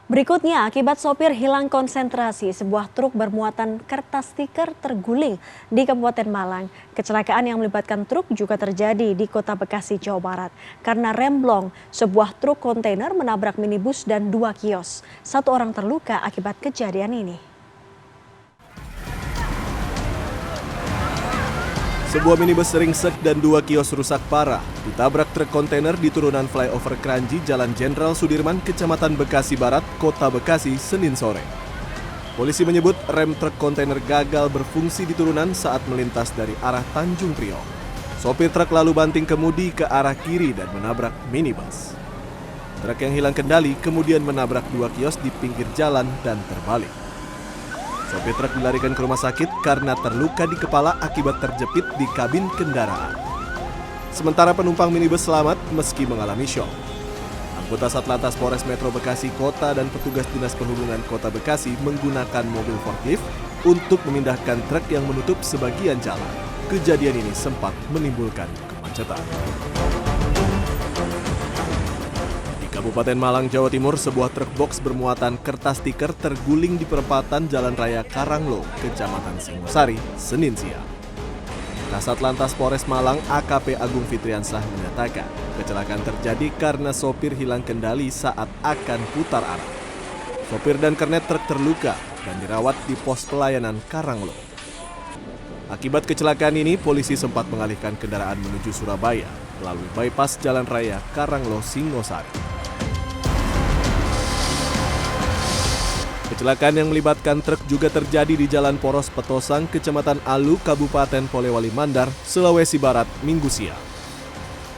Berikutnya, akibat sopir hilang konsentrasi, sebuah truk bermuatan kertas stiker terguling di Kabupaten Malang. Kecelakaan yang melibatkan truk juga terjadi di Kota Bekasi, Jawa Barat. Karena remblong, sebuah truk kontainer menabrak minibus dan 2 kios. 1 orang terluka akibat kejadian ini. Sebuah minibus ringsek dan 2 kios rusak parah ditabrak truk kontainer di turunan flyover Kranji Jalan Jenderal Sudirman, Kecamatan Bekasi Barat, Kota Bekasi, Senin sore. Polisi menyebut rem truk kontainer gagal berfungsi di turunan saat melintas dari arah Tanjung Priok. Sopir truk lalu banting kemudi ke arah kiri dan menabrak minibus. Truk yang hilang kendali kemudian menabrak 2 kios di pinggir jalan dan terbalik. Sopir truk dilarikan ke rumah sakit karena terluka di kepala akibat terjepit di kabin kendaraan. Sementara penumpang minibus selamat meski mengalami syok. Anggota Satlantas Polres Metro Bekasi Kota dan petugas Dinas Perhubungan Kota Bekasi menggunakan mobil forklift untuk memindahkan truk yang menutup sebagian jalan. Kejadian ini sempat menimbulkan kemacetan. Kabupaten Malang, Jawa Timur, sebuah truk box bermuatan kertas stiker terguling di perempatan Jalan Raya Karanglo, Kecamatan Singosari, Senin siang. Kasat Lantas Polres Malang AKP Agung Fitriansah menyatakan kecelakaan terjadi karena sopir hilang kendali saat akan putar arah. Sopir dan kernet truk terluka dan dirawat di pos pelayanan Karanglo. Akibat kecelakaan ini, polisi sempat mengalihkan kendaraan menuju Surabaya melalui bypass Jalan Raya Karanglo Singosari. Kecelakaan yang melibatkan truk juga terjadi di Jalan Poros Petosang, Kecamatan Alu, Kabupaten Polewali Mandar, Sulawesi Barat, Minggu siang.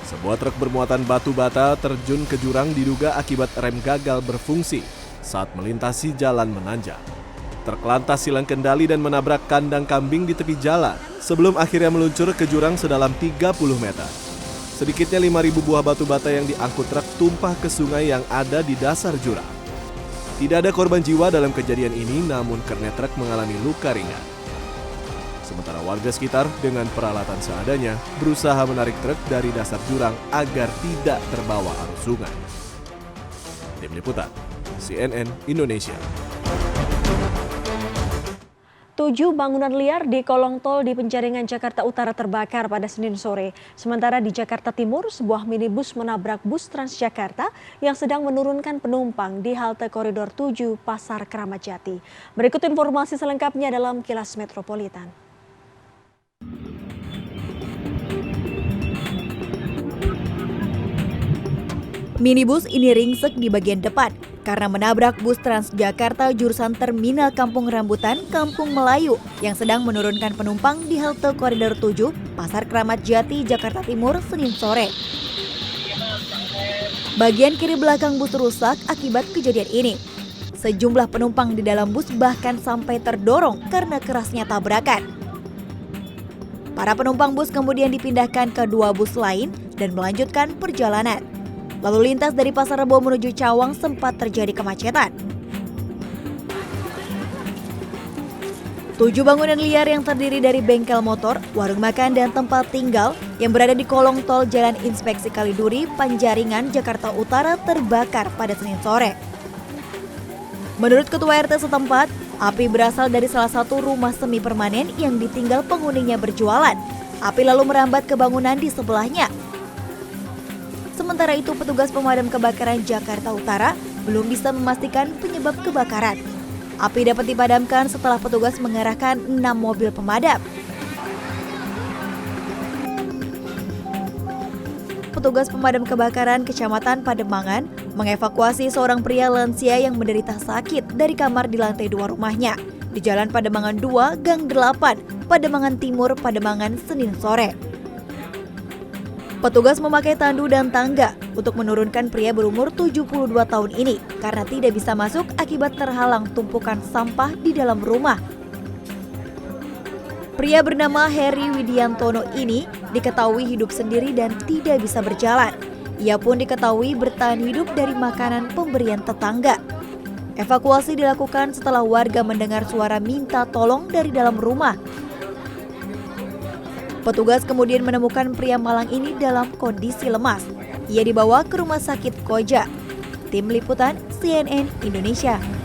Sebuah truk bermuatan batu bata terjun ke jurang diduga akibat rem gagal berfungsi saat melintasi jalan menanjak. Truk lantas hilang kendali dan menabrak kandang kambing di tepi jalan sebelum akhirnya meluncur ke jurang sedalam 30 meter. Sedikitnya 5.000 buah batu bata yang diangkut truk tumpah ke sungai yang ada di dasar jurang. Tidak ada korban jiwa dalam kejadian ini, namun kernet truk mengalami luka ringan. Sementara warga sekitar dengan peralatan seadanya berusaha menarik truk dari dasar jurang agar tidak terbawa arus sungai. Tim Liputan, CNN Indonesia. 7 bangunan liar di kolong tol di Penjaringan, Jakarta Utara terbakar pada Senin sore. Sementara di Jakarta Timur, sebuah minibus menabrak bus Transjakarta yang sedang menurunkan penumpang di halte Koridor 7 Pasar Kramat Jati. Berikut informasi selengkapnya dalam Kilas Metropolitan. Minibus ini ringsek di bagian depan karena menabrak bus Transjakarta jurusan Terminal Kampung Rambutan, Kampung Melayu yang sedang menurunkan penumpang di halte Koridor 7, Pasar Kramat Jati, Jakarta Timur, Senin sore. Bagian kiri belakang bus rusak akibat kejadian ini. Sejumlah penumpang di dalam bus bahkan sampai terdorong karena kerasnya tabrakan. Para penumpang bus kemudian dipindahkan ke 2 bus lain dan melanjutkan perjalanan. Lalu lintas dari Pasar Rebo menuju Cawang sempat terjadi kemacetan. 7 bangunan liar yang terdiri dari bengkel motor, warung makan, dan tempat tinggal yang berada di kolong tol Jalan Inspeksi Kaliduri, Penjaringan, Jakarta Utara terbakar pada Senin sore. Menurut Ketua RT setempat, api berasal dari salah satu rumah semi permanen yang ditinggal penghuninya berjualan. Api lalu merambat ke bangunan di sebelahnya. Sementara itu, petugas pemadam kebakaran Jakarta Utara belum bisa memastikan penyebab kebakaran. Api dapat dipadamkan setelah petugas mengerahkan 6 mobil pemadam. Petugas pemadam kebakaran Kecamatan Pademangan mengevakuasi seorang pria lansia yang menderita sakit dari kamar di lantai 2 rumahnya di Jalan Pademangan 2, Gang 8, Pademangan Timur, Pademangan, Senin sore. Petugas memakai tandu dan tangga untuk menurunkan pria berumur 72 tahun ini karena tidak bisa masuk akibat terhalang tumpukan sampah di dalam rumah. Pria bernama Heri Widiantono ini diketahui hidup sendiri dan tidak bisa berjalan. Ia pun diketahui bertahan hidup dari makanan pemberian tetangga. Evakuasi dilakukan setelah warga mendengar suara minta tolong dari dalam rumah. Petugas kemudian menemukan pria malang ini dalam kondisi lemas. Ia dibawa ke rumah sakit Koja. Tim Liputan CNN Indonesia.